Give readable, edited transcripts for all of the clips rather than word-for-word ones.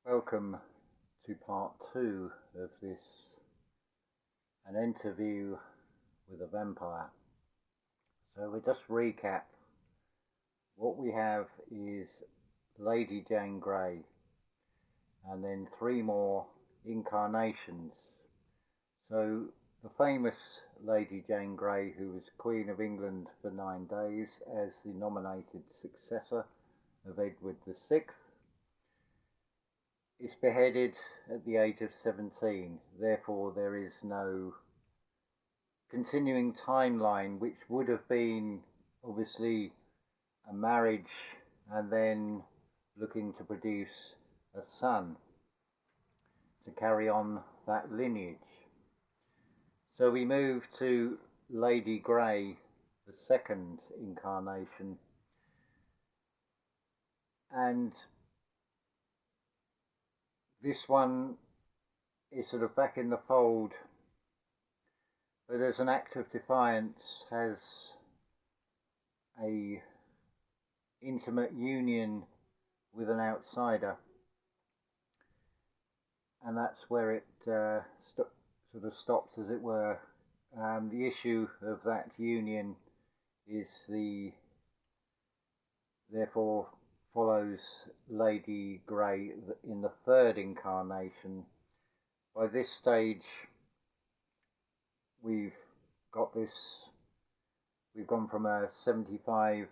Welcome to part 2 of this, an interview with a vampire. So we just recap. What we have is Lady Jane Grey, and then 3 more incarnations. So the famous Lady Jane Grey, who was Queen of England for 9 days as the nominated successor of Edward VI, is beheaded at the age of 17. Therefore, there is no continuing timeline, which would have been obviously a marriage and then looking to produce a son to carry on that lineage. So we move to Lady Grey, the second incarnation, and this one is sort of back in the fold, but as an act of defiance has a intimate union with an outsider, and that's where it sort of stops, as it were. The issue of that union is therefore follows Lady Grey in the third incarnation. By this stage, we've gone from a 75-25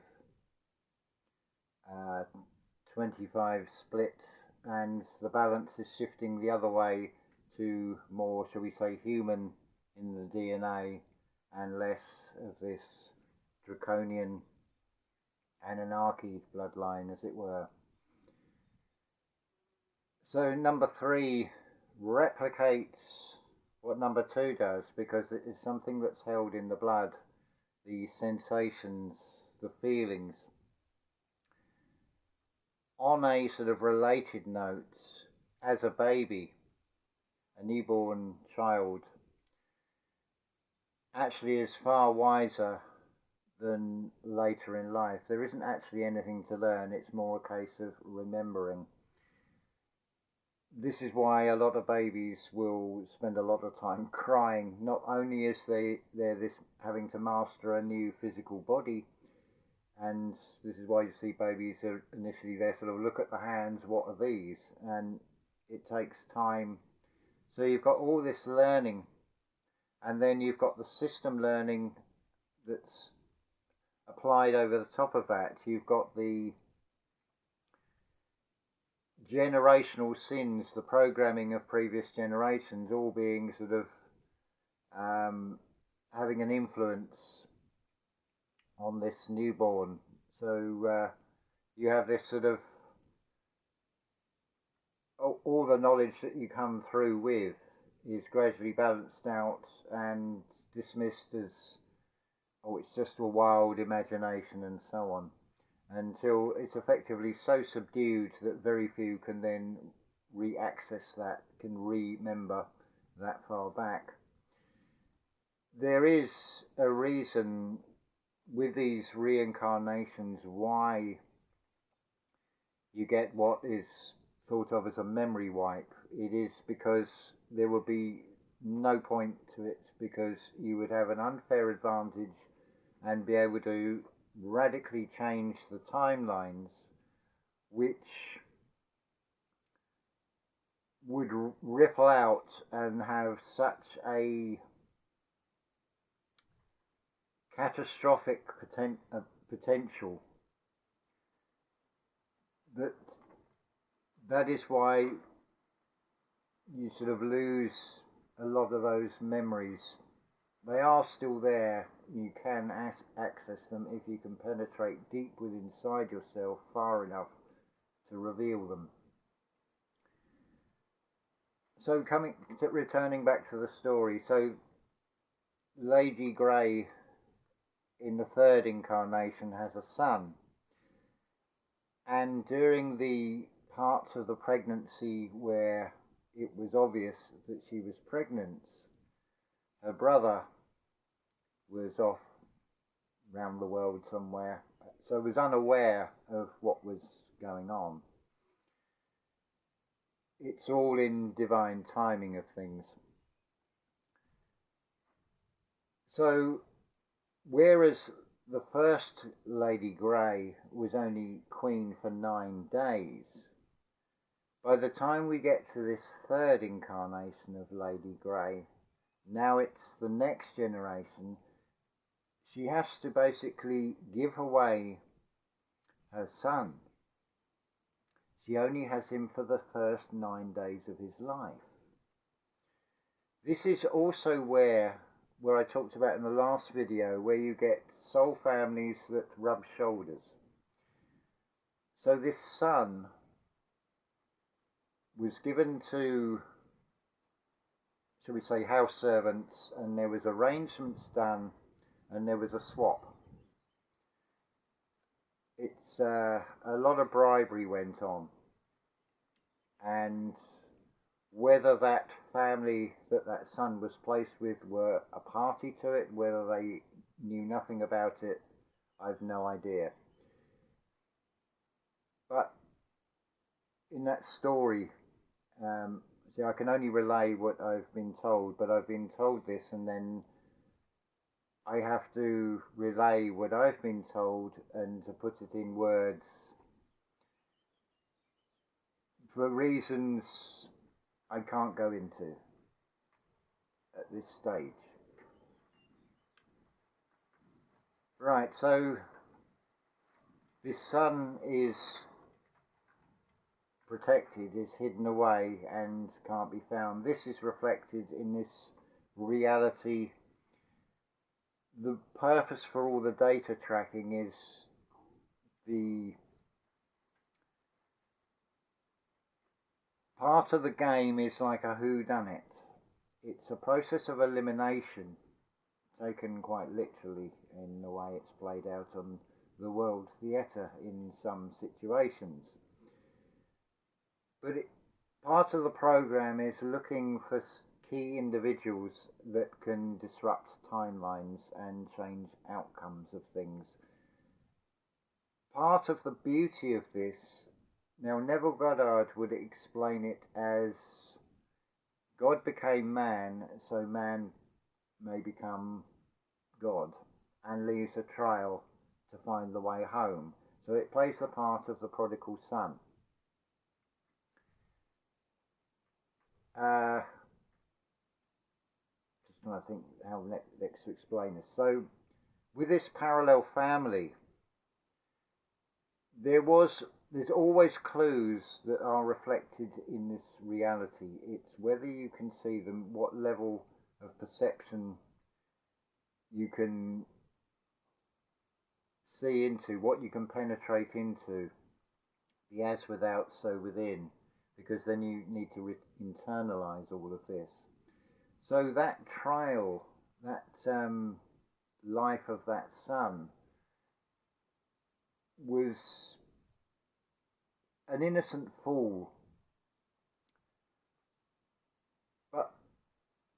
split, and the balance is shifting the other way to more, shall we say, human in the DNA and less of this draconian Anunnaki bloodline, as it were. So number 3 replicates what number 2 does, because it is something that's held in the blood, the sensations, the feelings. On a sort of related note, as a baby, a newborn child actually is far wiser than later in life. There isn't actually anything to learn, it's more a case of remembering. This is why a lot of babies will spend a lot of time crying. Not only is they're this having to master a new physical body, and this is why you see babies are initially there sort of look at the hands, what are these? And it takes time. So you've got all this learning, and then you've got the system learning that's applied over the top of that. You've got the generational sins, the programming of previous generations, all being sort of having an influence on this newborn. So you have this sort of all the knowledge that you come through with is gradually balanced out and dismissed as, oh, it's just a wild imagination and so on, until it's effectively so subdued that very few can then re-access that, can remember that far back. There is a reason with these reincarnations why you get what is thought of as a memory wipe. It is because there would be no point to it, because you would have an unfair advantage and be able to radically change the timelines, which would ripple out and have such a catastrophic potential that is why you sort of lose a lot of those memories. They are still there. You can access them if you can penetrate deep within inside yourself far enough to reveal them. So returning back to the story, so Lady Grey in the third incarnation has a son, and during the parts of the pregnancy where it was obvious that she was pregnant, her brother was off round the world somewhere, so was unaware of what was going on. it's all in divine timing of things. So, whereas the first Lady Grey was only queen for 9 days, by the time we get to this third incarnation of Lady Grey, now it's the next generation, she has to basically give away her son. She only has him for the first 9 days of his life. This is also where I talked about in the last video, where you get soul families that rub shoulders. So this son was given to, shall we say, house servants, and there was arrangements done, and there was a swap. It's a lot of bribery went on, and whether that family that son was placed with were a party to it, whether they knew nothing about it, I've no idea. But in that story, see, I can only relay what I've been told, but I've been told this, and then I have to relay what I've been told and to put it in words for reasons I can't go into at this stage. Right, so this son is protected, is hidden away and can't be found. This is reflected in this reality. The purpose for all the data tracking is the part of the game is like a whodunit. It's a process of elimination, taken quite literally in the way it's played out on the world theatre in some situations. But part of the program is looking for key individuals that can disrupt timelines and change outcomes of things. Part of the beauty of this, now Neville Goddard would explain it as God became man, so man may become God, and leaves a trail to find the way home. So it plays the part of the prodigal son. Just trying to think how next to explain this. So with this parallel family, there's always clues that are reflected in this reality. It's whether you can see them, what level of perception you can see into, what you can penetrate into, the as without, so within, because then you need to internalize all of this. So that trial, that life of that son was an innocent fool, but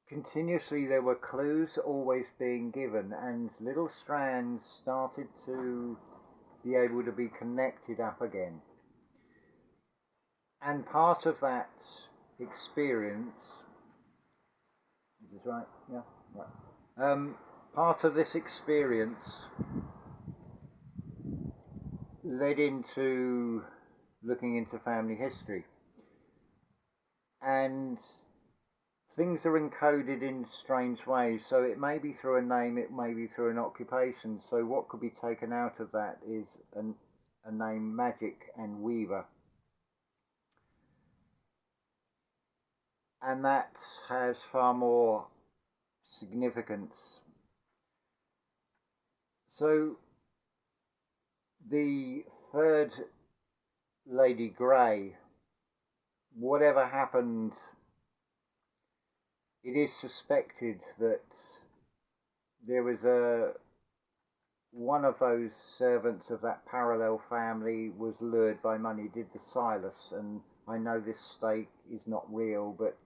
continuously there were clues always being given, and little strands started to be able to be connected up again. And part of that experience, is this right? Yeah, right. Part of this experience led into looking into family history, and things are encoded in strange ways. So it may be through a name, it may be through an occupation. So what could be taken out of that is a name, Magic and Weaver, and that has far more significance. So the third Lady Grey, whatever happened, it is suspected that there was one of those servants of that parallel family was lured by money, did the Silas, and I know this steak is not real, but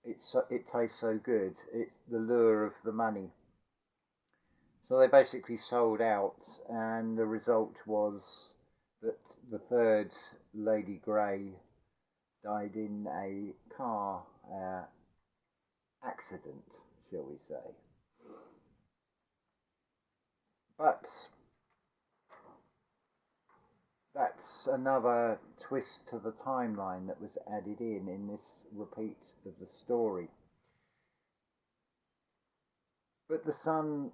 it tastes so good. It's the lure of the money. So they basically sold out, and the result was that the third Lady Grey died in a car accident, shall we say. But that's another twist to the timeline that was added in this repeat of the story. But the son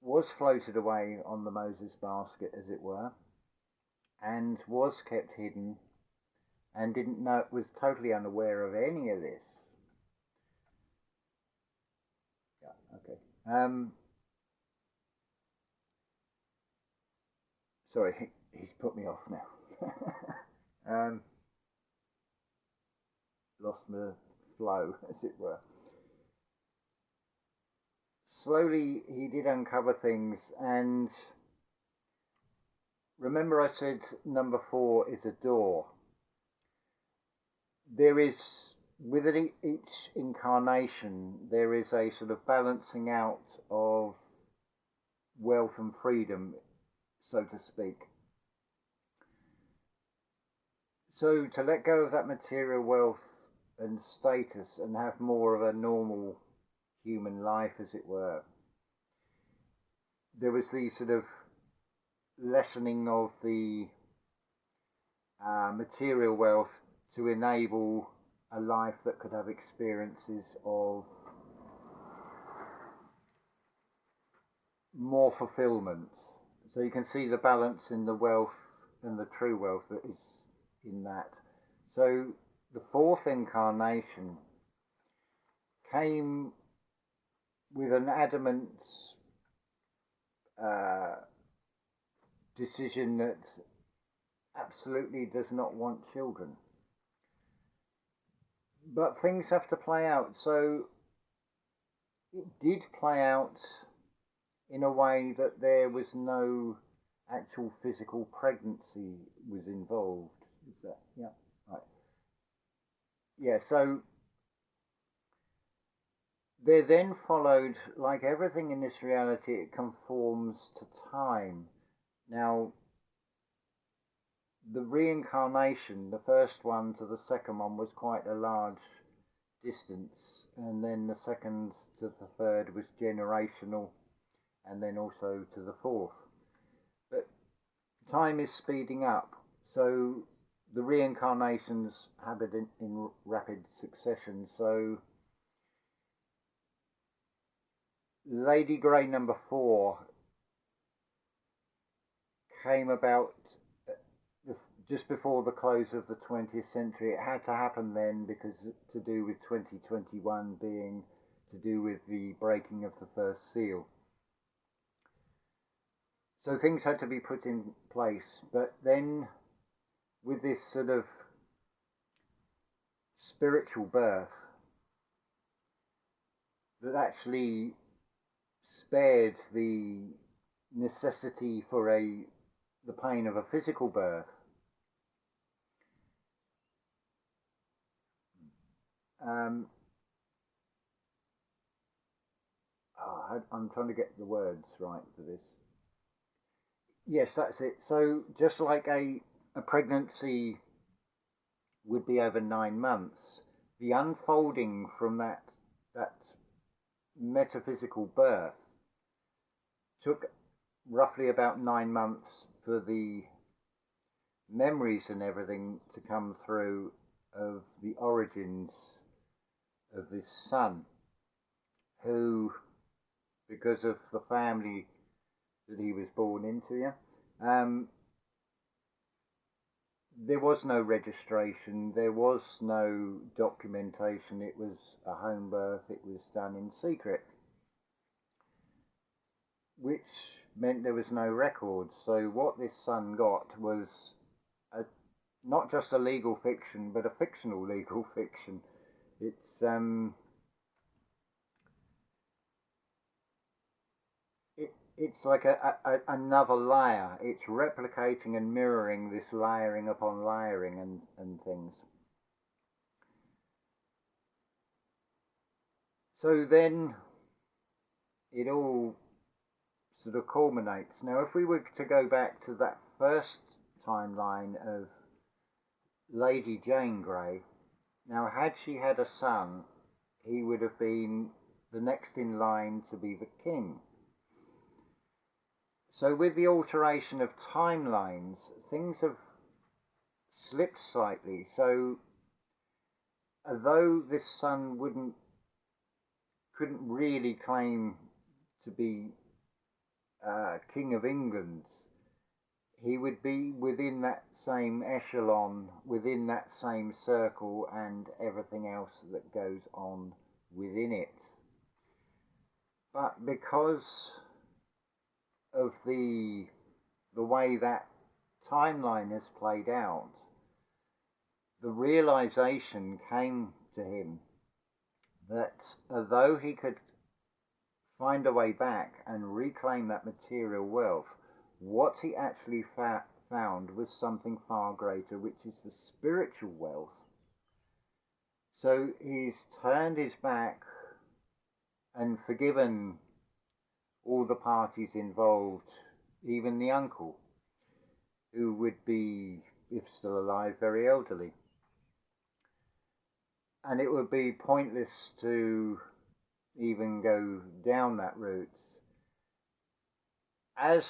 was floated away on the Moses basket, as it were, and was kept hidden and didn't know, was totally unaware of any of this. Yeah, okay. Sorry, he's put me off now. Lost my flow, as it were. Slowly, he did uncover things, and remember I said number 4 is a door. There is, within each incarnation, there is a sort of balancing out of wealth and freedom, so to speak. So to let go of that material wealth and status and have more of a normal human life, as it were, there was the sort of lessening of the material wealth to enable a life that could have experiences of more fulfillment. So you can see the balance in the wealth and the true wealth that is in that. So the 4th incarnation came with an adamant decision that absolutely does not want children. But things have to play out. So it did play out in a way that there was no actual physical pregnancy was involved. Is that, yeah, right. Yeah, so there then followed, like everything in this reality, it conforms to time. Now, the reincarnation, the first one to the second one, was quite a large distance, and then the second to the third was generational, and then also to the 4th. But time is speeding up, so the reincarnations happen in rapid succession. So Lady Grey number 4 came about just before the close of the 20th century. It had to happen then because to do with 2021 being to do with the breaking of the first seal. So things had to be put in place. But then with this sort of spiritual birth that actually spared the necessity for the pain of a physical birth, I'm trying to get the words right for this. Yes, that's it. So just like a pregnancy would be over 9 months, the unfolding from that metaphysical birth took roughly about 9 months for the memories and everything to come through of the origins of this son, who, because of the family that he was born into, there was no registration, there was no documentation. It was a home birth, it was done in secret, which meant there was no records. So what this son got was not just a legal fiction, but a fictional legal fiction. It's like another layer. It's replicating and mirroring this layering upon layering and things. So then it all sort of culminates. Now, if we were to go back to that first timeline of Lady Jane Grey, Now, had she had a son, he would have been the next in line to be the king. So with the alteration of timelines, things have slipped slightly. So although this son couldn't really claim to be King of England, he would be within that same echelon, within that same circle, and everything else that goes on within it. But because of the way that timeline has played out, the realization came to him that although he could find a way back and reclaim that material wealth, what he actually found was something far greater, which is the spiritual wealth. So he's turned his back and forgiven all the parties involved, even the uncle, who would be, if still alive, very elderly. And it would be pointless to even go down that route. As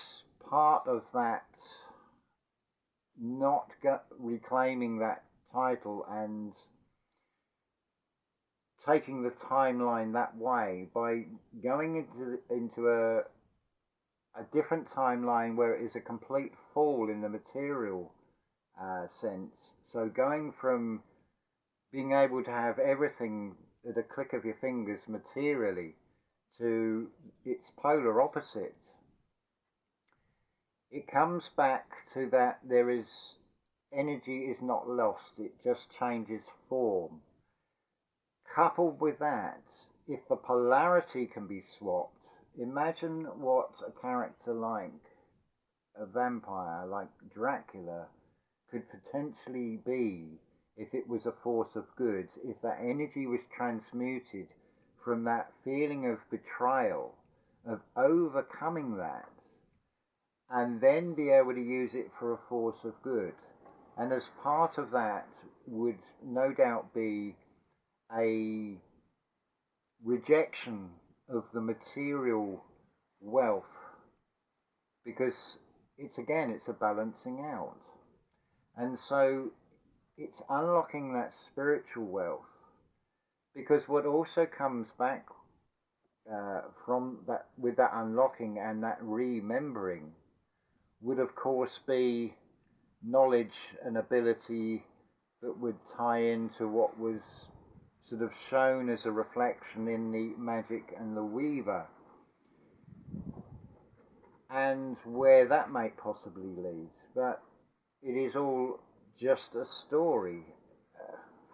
part of that, not reclaiming that title and taking the timeline that way, by going into a different timeline where it is a complete fall in the material sense. So going from being able to have everything at a click of your fingers materially to its polar opposite, it comes back to that there is energy is not lost, it just changes form. Coupled with that, if the polarity can be swapped, imagine what a character like a vampire, like Dracula, could potentially be if it was a force of good, if that energy was transmuted from that feeling of betrayal, of overcoming that, and then be able to use it for a force of good. And as part of that would no doubt be a rejection of the material wealth, because it's a balancing out. And so it's unlocking that spiritual wealth, because what also comes back from that, with that unlocking and that remembering, would of course be knowledge and ability that would tie into what was sort of shown as a reflection in the magic and the weaver, and where that might possibly lead. But it is all just a story.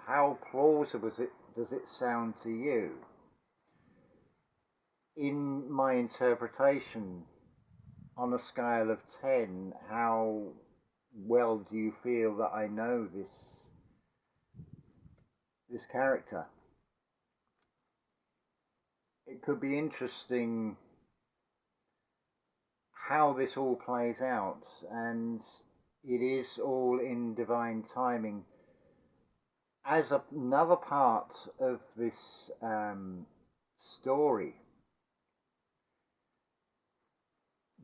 How plausible does it sound to you? In my interpretation, on a scale of 10, how well do you feel that I know this character? It could be interesting how this all plays out, and it is all in divine timing. As another part of this story,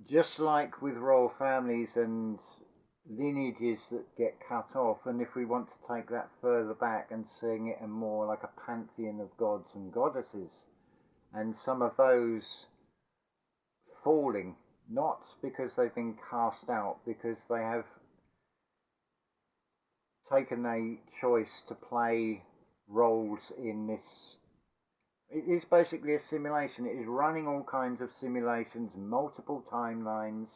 just like with royal families and lineages that get cut off, and if we want to take that further back and seeing it in more like a pantheon of gods and goddesses, and some of those falling, not because they've been cast out, because they have taken a choice to play roles in this. It is basically a simulation. It is running all kinds of simulations, multiple timelines,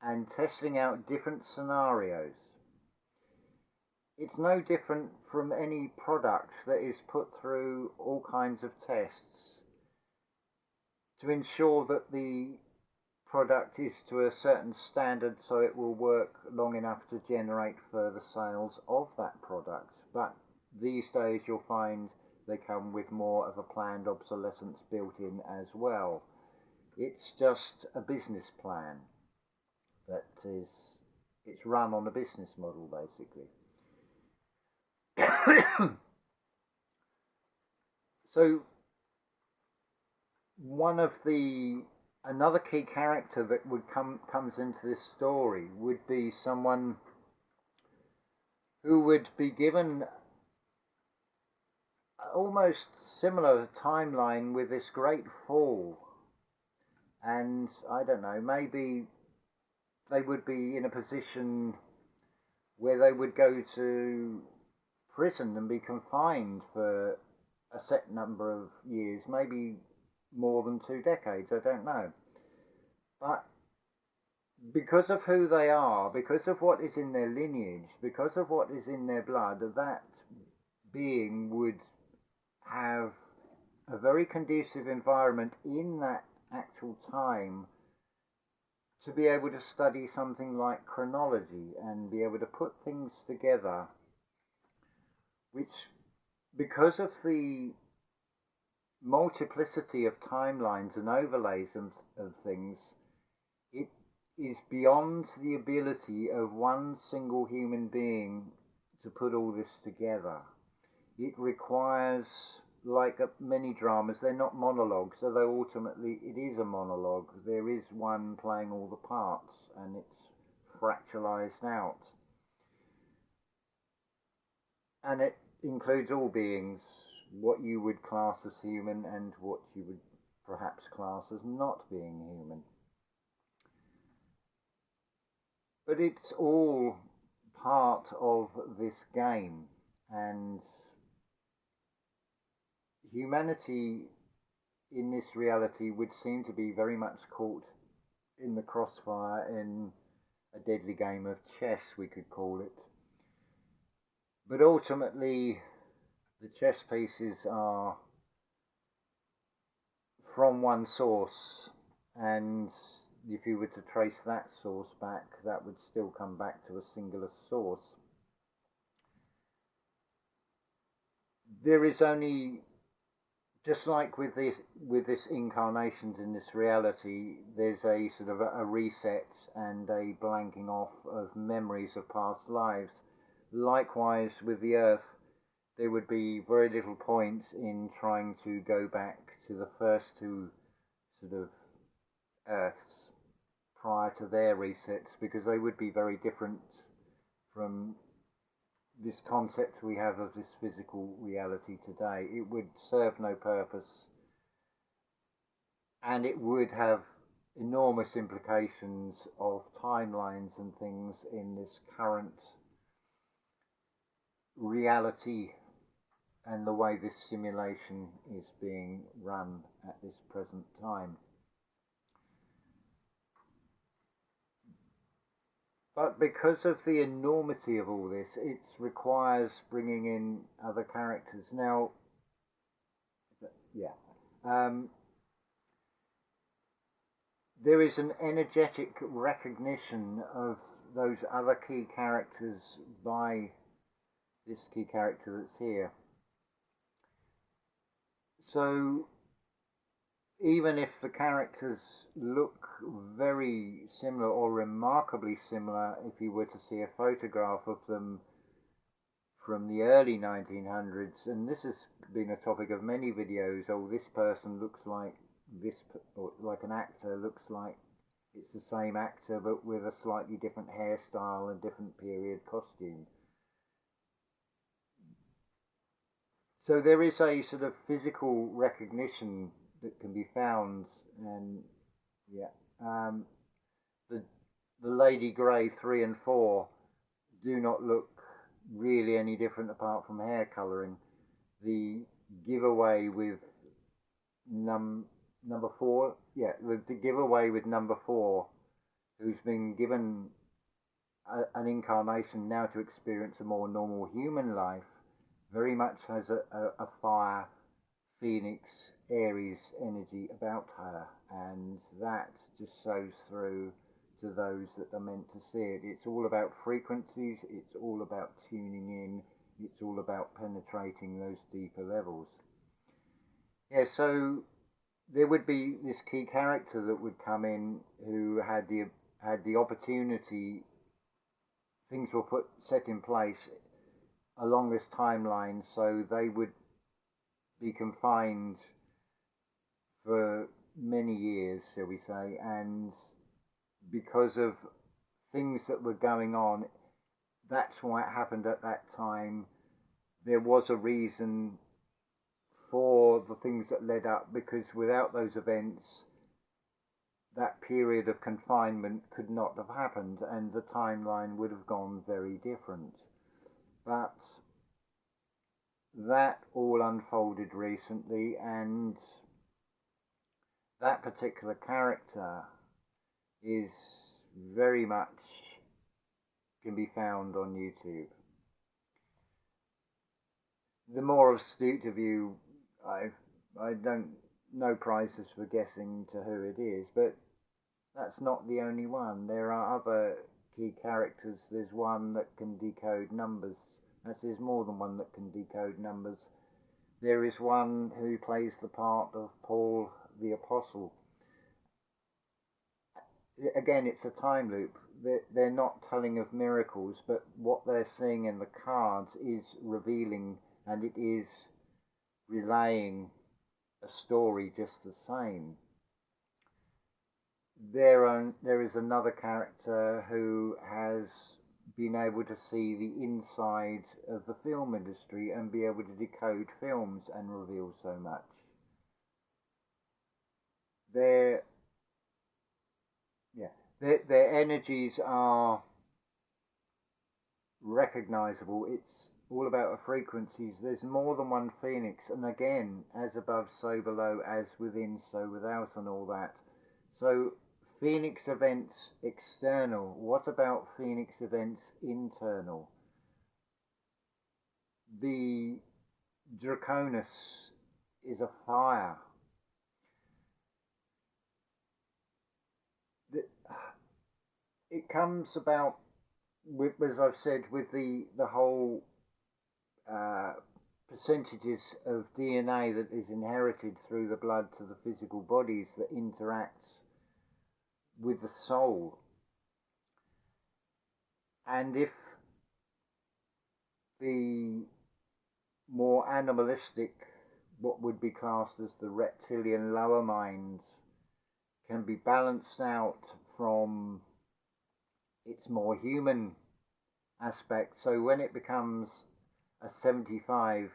and testing out different scenarios. It's no different from any product that is put through all kinds of tests to ensure that the product is to a certain standard so it will work long enough to generate further sales of that product. But these days you'll find they come with more of a planned obsolescence built in as well. It's just a business plan it's run on a business model, basically. So another key character that comes into this story would be someone who would be given almost similar timeline with this great fall, and I don't know, maybe they would be in a position where they would go to prison and be confined for a set number of years, maybe more than 2 decades, I don't know. But because of who they are, because of what is in their lineage, because of what is in their blood, that being would have a very conducive environment in that actual time to be able to study something like chronology and be able to put things together, which, because of the multiplicity of timelines and overlays of things, it is beyond the ability of one single human being to put all this together. It requires, like many dramas, they're not monologues, although ultimately it is a monologue. There is one playing all the parts, and it's fractalized out. And it includes all beings, what you would class as human and what you would perhaps class as not being human. But it's all part of this game, and humanity in this reality would seem to be very much caught in the crossfire in a deadly game of chess, we could call it. But ultimately, the chess pieces are from one source, and if you were to trace that source back, that would still come back to a singular source. There is only, just like with this incarnations in this reality, there's a sort of a reset and a blanking off of memories of past lives. Likewise with the Earth, there would be very little point in trying to go back to the first two sort of Earths prior to their resets, because they would be very different from this concept we have of this physical reality today. It would serve no purpose, and it would have enormous implications of timelines and things in this current reality and the way this simulation is being run at this present time. But because of the enormity of all this, it requires bringing in other characters. Now, there is an energetic recognition of those other key characters by this key character that's here. So even if the characters look very similar or remarkably similar, if you were to see a photograph of them from the early 1900s, and this has been a topic of many videos, oh, this person looks like this, or like an actor looks like it's the same actor but with a slightly different hairstyle and different period costume. So there is a sort of physical recognition that can be found, and the Lady Grey 3 and 4 do not look really any different apart from hair colouring. The giveaway with number 4, the giveaway with number 4, who's been given an incarnation now to experience a more normal human life, very much has a fire, Phoenix, Aries energy about her, and that just shows through to those that are meant to see it. It's all about frequencies, it's all about tuning in, it's all about penetrating those deeper levels. Yeah, so there would be this key character that would come in who had the opportunity, things were set in place along this timeline, so they would be confined for many years, shall we say, and because of things that were going on, that's why it happened at that time. There was a reason for the things that led up, because without those events, that period of confinement could not have happened, and the timeline would have gone very different. But that all unfolded recently, and that particular character is very much can be found on YouTube. The more astute of you, I don't no prizes for guessing to who it is, but that's not the only one. There are other key characters. There's one that can decode numbers. There's more than one that can decode numbers. There is one who plays the part of Paul the Apostle. Again, it's a time loop. They're not telling of miracles, but what they're seeing in the cards is revealing, and it is relaying a story just the same. There is another character who has been able to see the inside of the film industry and be able to decode films and reveal so much. Their energies are recognizable. It's all about the frequencies. There's more than one phoenix, and again, as above, so below, as within, so without, and all that. So, phoenix events external. What about phoenix events internal? The Draconis is a fire. It comes about, as I've said, with the whole percentages of DNA that is inherited through the blood to the physical bodies that interacts with the soul. And if the more animalistic, what would be classed as the reptilian lower mind, can be balanced out from its more human aspect. So when it becomes a 75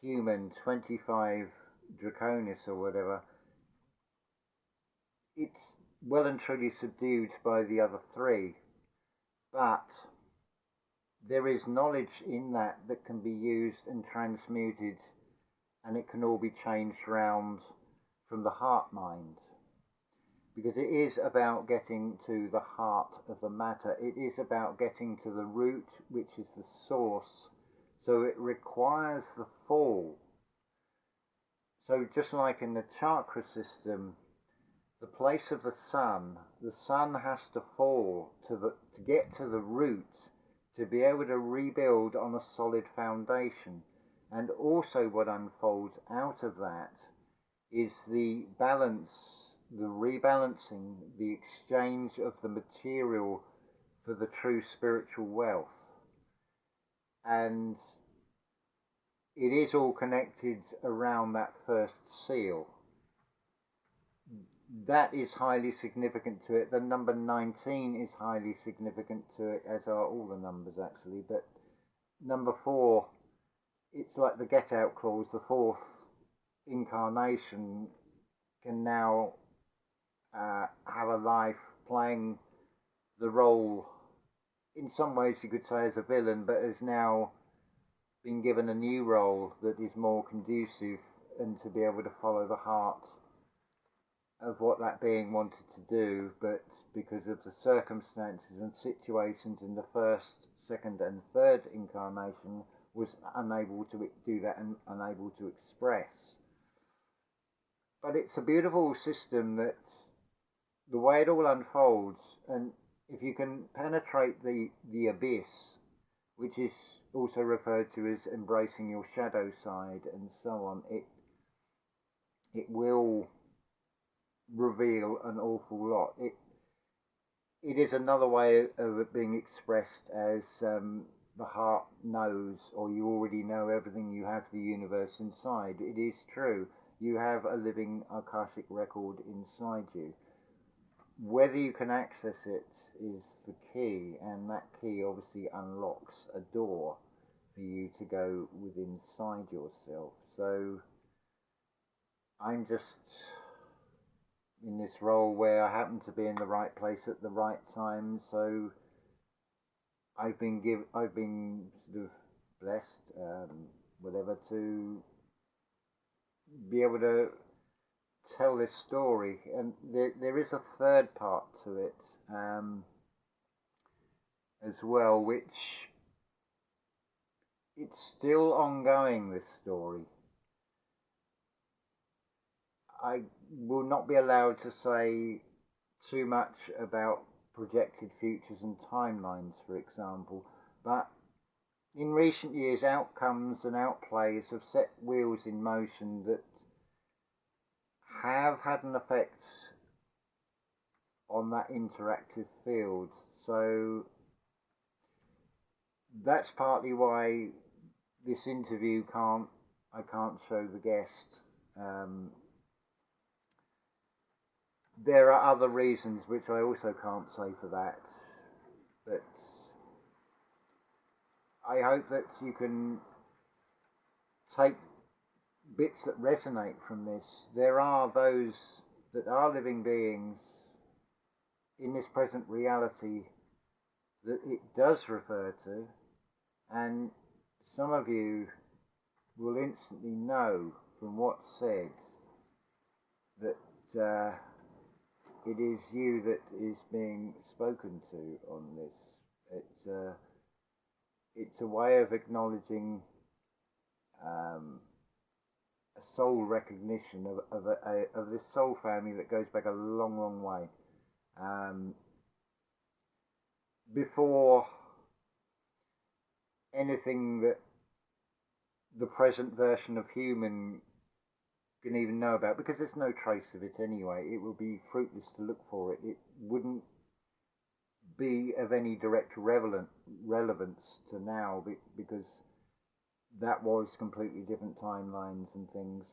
human, 25 Draconis or whatever, it's well and truly subdued by the other three. But there is knowledge in that that can be used and transmuted, and it can all be changed around from the heart mind. Because it is about getting to the heart of the matter. It is about getting to the root, which is the source. So it requires the fall. So just like in the chakra system, the place of the sun has to fall to get to the root, to be able to rebuild on a solid foundation. And also what unfolds out of that is the balance, the rebalancing, the exchange of the material for the true spiritual wealth. And it is all connected around that first seal. That is highly significant to it. The number 19 is highly significant to it, as are all the numbers actually. But number 4, it's like the get out clause. The 4th incarnation can now have a life playing the role, in some ways you could say as a villain, but has now been given a new role that is more conducive, and to be able to follow the heart of what that being wanted to do, but because of the circumstances and situations in the first, second and third incarnation, was unable to do that and unable to express. But it's a beautiful system, that the way it all unfolds, and if you can penetrate the abyss, which is also referred to as embracing your shadow side and so on, it will reveal an awful lot. It is another way of it being expressed as the heart knows, or you already know everything, you have the universe inside. It is true. You have a living Akashic record inside you. Whether you can access it is the key, and that key obviously unlocks a door for you to go within inside yourself. So I'm just in this role where I happen to be in the right place at the right time. So I've been sort of blessed, whatever, to be able to tell this story. And there is a third part to it as well, which it's still ongoing, this story. I will not be allowed to say too much about projected futures and timelines, for example, but in recent years, outcomes and outplays have set wheels in motion that have had an effect on that interactive field. So that's partly why this interview I can't show the guest. There are other reasons which I also can't say for that, but I hope that you can take bits that resonate from this. There are those that are living beings in this present reality that it does refer to, and some of you will instantly know from what's said that it is you that is being spoken to on this. It's a way of acknowledging a soul recognition of this soul family that goes back a long, long way. Before anything that the present version of human can even know about, because there's no trace of it anyway. It would be fruitless to look for it. It wouldn't be of any direct relevance to now, because that was completely different timelines and things.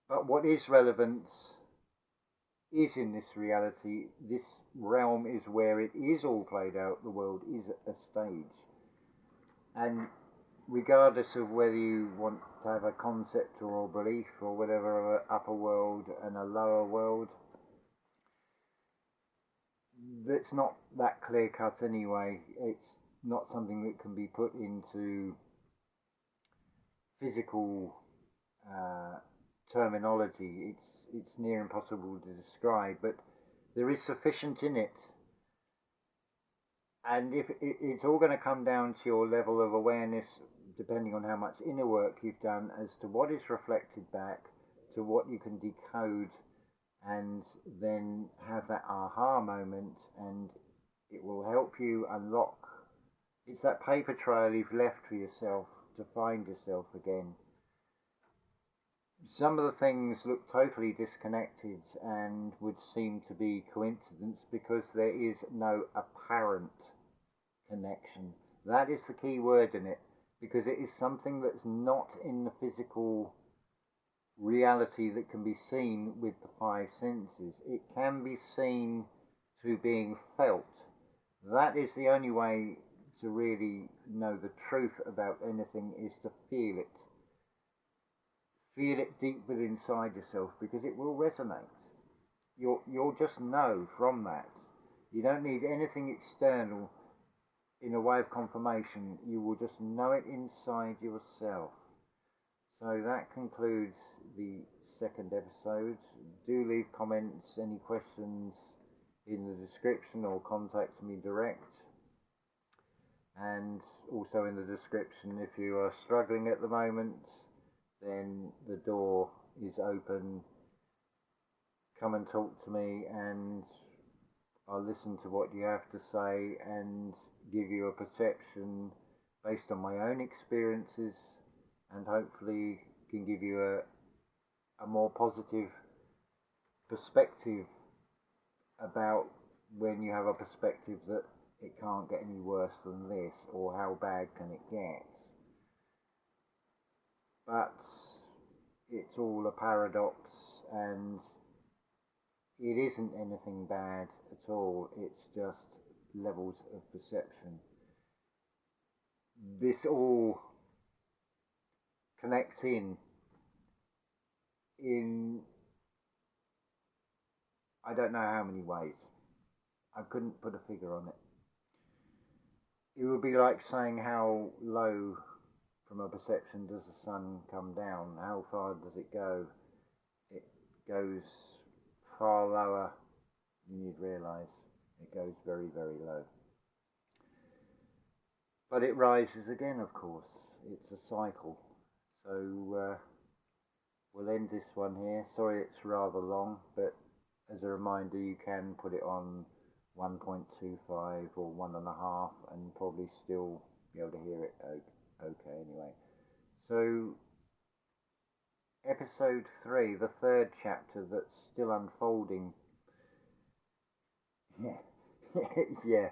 But what is relevant is in this reality. This realm is where it is all played out. The world is a stage. And regardless of whether you want to have a concept or a belief or whatever of an upper world and a lower world, that's not that clear cut anyway. It's not something that can be put into physical terminology. It's near impossible to describe, but there is sufficient in it. And if it's all going to come down to your level of awareness, depending on how much inner work you've done, as to what is reflected back, to what you can decode, and then have that aha moment, and it will help you unlock. It's that paper trail you've left for yourself to find yourself again. Some of the things look totally disconnected and would seem to be coincidence because there is no apparent connection. That is the key word in it, because it is something that's not in the physical reality that can be seen with the five senses. It can be seen through being felt. That is the only way to really know the truth about anything, is to feel it. Feel it deep within inside yourself, because it will resonate. You'll just know from that. You don't need anything external in a way of confirmation. You will just know it inside yourself. So that concludes the second episode. Do leave comments, any questions in the description, or contact me direct. And also in the description, if you are struggling at the moment, then the door is open. Come and talk to me, and I'll listen to what you have to say and give you a perception based on my own experiences, and hopefully can give you a more positive perspective about when you have a perspective that it can't get any worse than this, or how bad can it get? But it's all a paradox, and it isn't anything bad at all. It's just levels of perception. This all connects in I don't know how many ways. I couldn't put a figure on it. It would be like saying how low from a perception does the sun come down? How far does it go? It goes far lower than you'd realise. It goes very, very low. But it rises again, of course. It's a cycle. So we'll end this one here. Sorry it's rather long, but as a reminder, you can put it on 1.25 or 1.5 and probably still be able to hear it okay anyway. So episode 3, the third chapter that's still unfolding. Yeah,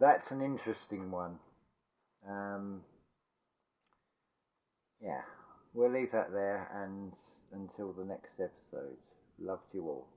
that's an interesting one. Yeah, we'll leave that there, and until the next episode. Love to you all.